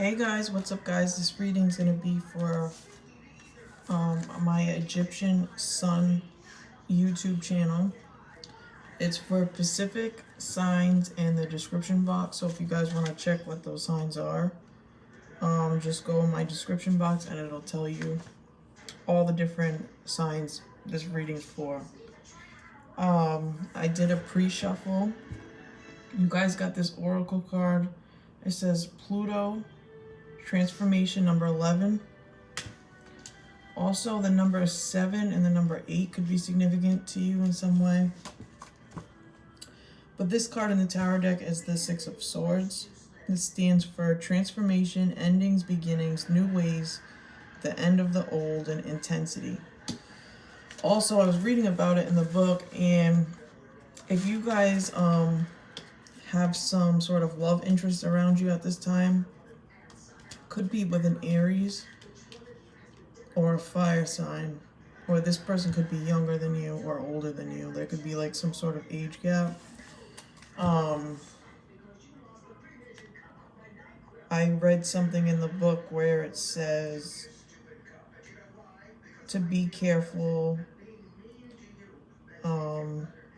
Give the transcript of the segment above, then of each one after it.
Hey guys, what's up guys? This reading's gonna be for my Egyptian Sun YouTube channel. It's for Pacific signs in the description box, so if you guys want to check what those signs are, just go in my description box and it'll tell you all the different signs this reading's for. I did a pre-shuffle. You guys got this oracle card. It says Pluto, transformation number 11. Also, the number 7 and the number 8 could be significant to you in some way. But this card in the tarot deck is the Six of Swords. This stands for transformation, endings, beginnings, new ways, the end of the old, and intensity. Also, I was reading about it in the book, and if you guys have some sort of love interest around you at this time, could be with an Aries or a fire sign, or this person could be younger than you or older than you. There could be like some sort of age gap. I read something in the book where it says to be careful.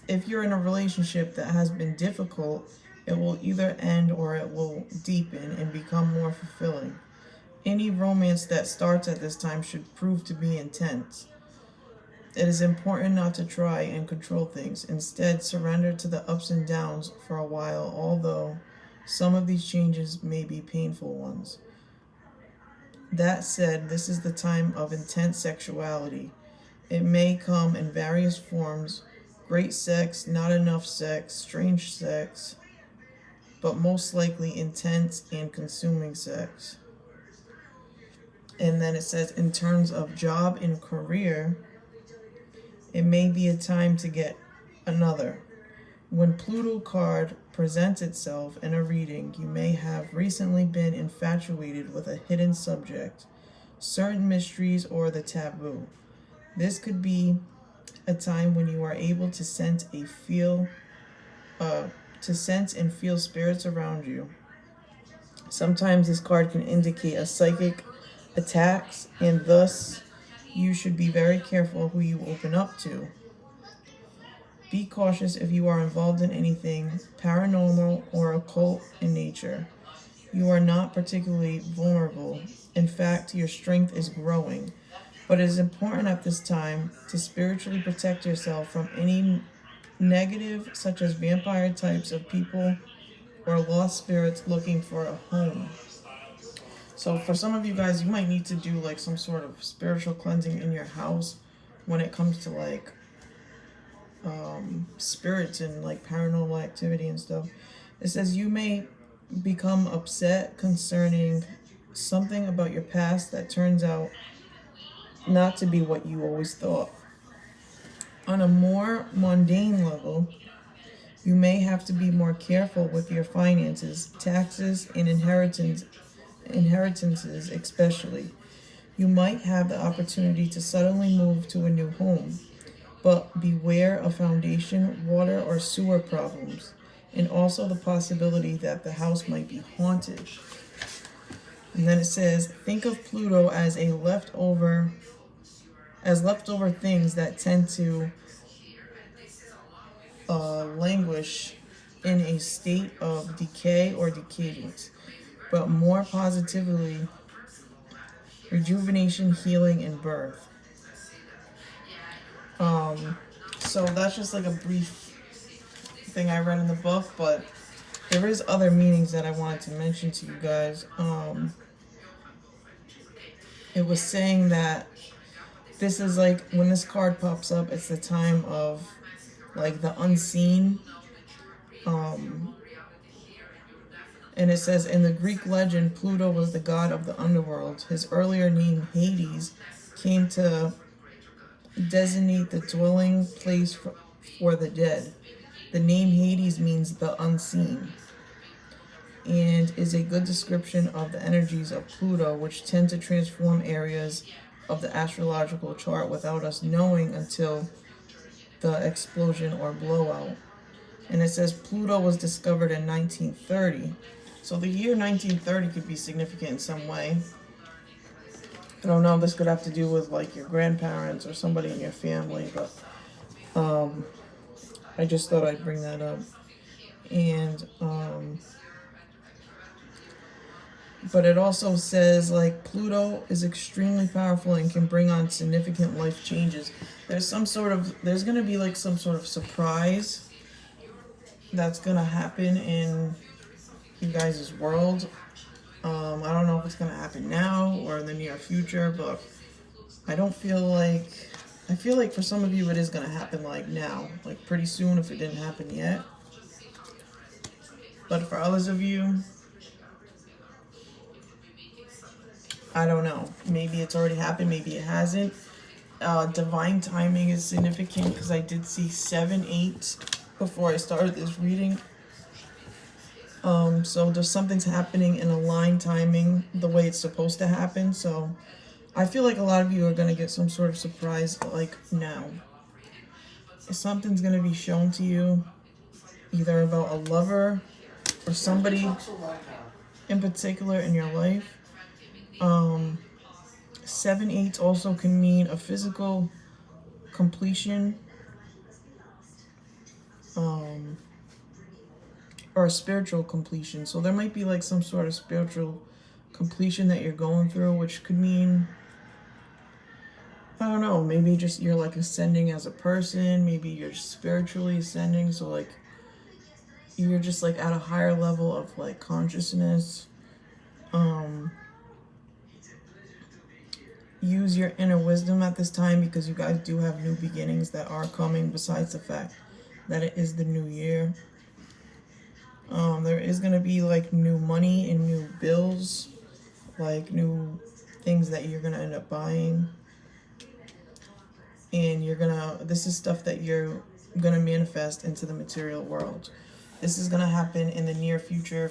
If you're in a relationship that has been difficult, it will either end or it will deepen and become more fulfilling. Any romance that starts at this time should prove to be intense. It is important not to try and control things. Instead, surrender to the ups and downs for a while, although some of these changes may be painful ones. That said, this is the time of intense sexuality. It may come in various forms: great sex, not enough sex, strange sex, but most likely intense and consuming sex. And then it says, in terms of job and career, it may be a time to get another. When Pluto card presents itself in a reading, you may have recently been infatuated with a hidden subject, certain mysteries, or the taboo. This could be a time when you are able to sense and feel spirits around you. Sometimes this card can indicate a psychic attacks, and thus you should be very careful who you open up to. Be cautious if you are involved in anything paranormal or occult in nature. You are not particularly vulnerable. In fact, your strength is growing. But it is important at this time to spiritually protect yourself from any negative, such as vampire types of people or lost spirits looking for a home. So for some of you guys, you might need to do like some sort of spiritual cleansing in your house when it comes to like spirits and like paranormal activity and stuff. It says you may become upset concerning something about your past that turns out not to be what you always thought. On a more mundane level, you may have to be more careful with your finances, taxes, and inheritances especially. You might have the opportunity to suddenly move to a new home, but beware of foundation, water, or sewer problems, and also the possibility that the house might be haunted. And then it says, think of Pluto as leftover things that tend to languish in a state of decay or decadence, but more positively, rejuvenation, healing, and birth. So that's just like a brief thing I read in the book, but there is other meanings that I wanted to mention to you guys. It was saying that this is like, when this card pops up, it's the time of like the unseen. And it says, in the Greek legend, Pluto was the god of the underworld. His earlier name, Hades, came to designate the dwelling place for the dead. The name Hades means the unseen, and is a good description of the energies of Pluto, which tend to transform areas of the astrological chart without us knowing until the explosion or blowout. And it says Pluto was discovered in 1930. So the year 1930 could be significant in some way. I don't know, this could have to do with like your grandparents or somebody in your family, but I just thought I'd bring that up. And but it also says like Pluto is extremely powerful and can bring on significant life changes. There's gonna be like some sort of surprise that's gonna happen in you guys' world. I don't know if it's gonna happen now or in the near future, but I feel like for some of you it is gonna happen like now, like pretty soon if it didn't happen yet. But for others of you, I don't know. Maybe it's already happened, maybe it hasn't. Divine timing is significant because I did see 7-8 before I started this reading. So there's something's happening in aligned timing the way it's supposed to happen. So I feel like a lot of you are going to get some sort of surprise like now. Something's going to be shown to you either about a lover or somebody in particular in your life. 7-8 also can mean a physical completion or a spiritual completion. So there might be like some sort of spiritual completion that you're going through, which could mean, I don't know, maybe just you're like ascending as a person, maybe you're spiritually ascending, so like you're just like at a higher level of like consciousness. Use your inner wisdom at this time because you guys do have new beginnings that are coming, besides the fact that it is the new year. There is going to be like new money and new bills, like new things that you're going to end up buying. And this is stuff that you're going to manifest into the material world. This is going to happen in the near future.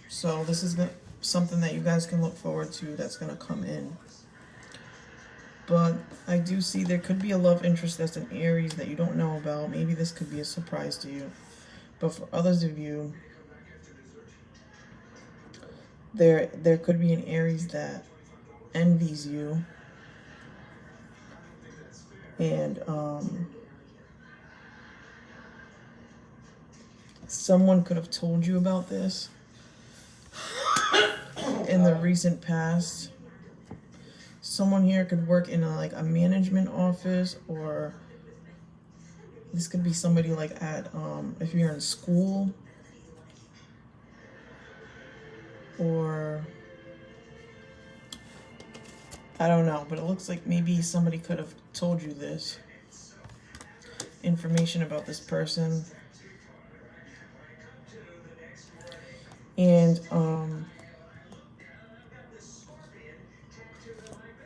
So this is something that you guys can look forward to that's going to come in. But I do see there could be a love interest that's in Aries that you don't know about. Maybe this could be a surprise to you. But for others of you, there could be an Aries that envies you. And someone could have told you about this in the recent past. Someone here could work in a management office, or this could be somebody like at if you're in school, or I don't know, but it looks like maybe somebody could have told you this information about this person. And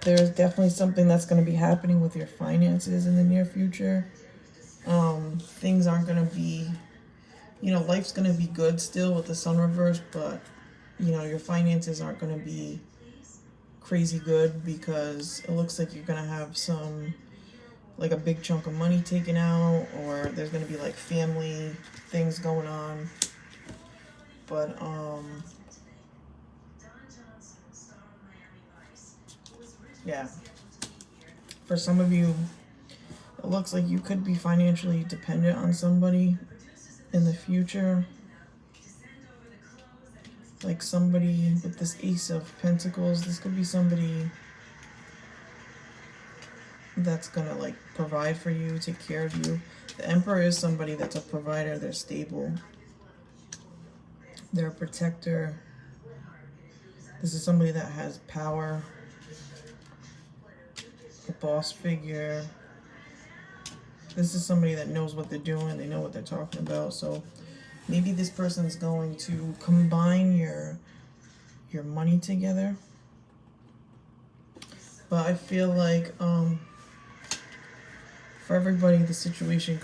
there's definitely something that's going to be happening with your finances in the near future. Things aren't going to be, life's going to be good still with the sun reverse, but, your finances aren't going to be crazy good because it looks like you're going to have like a big chunk of money taken out, or there's going to be like family things going on. But, yeah, for some of you, it looks like you could be financially dependent on somebody in the future. Like somebody with this Ace of Pentacles, this could be somebody that's gonna like provide for you, take care of you. The Emperor is somebody that's a provider, they're stable, they're a protector. This is somebody that has power, a boss figure. This is somebody that knows what they're doing, they know what they're talking about. So maybe this person's going to combine your money together. But I feel like for everybody, the situation could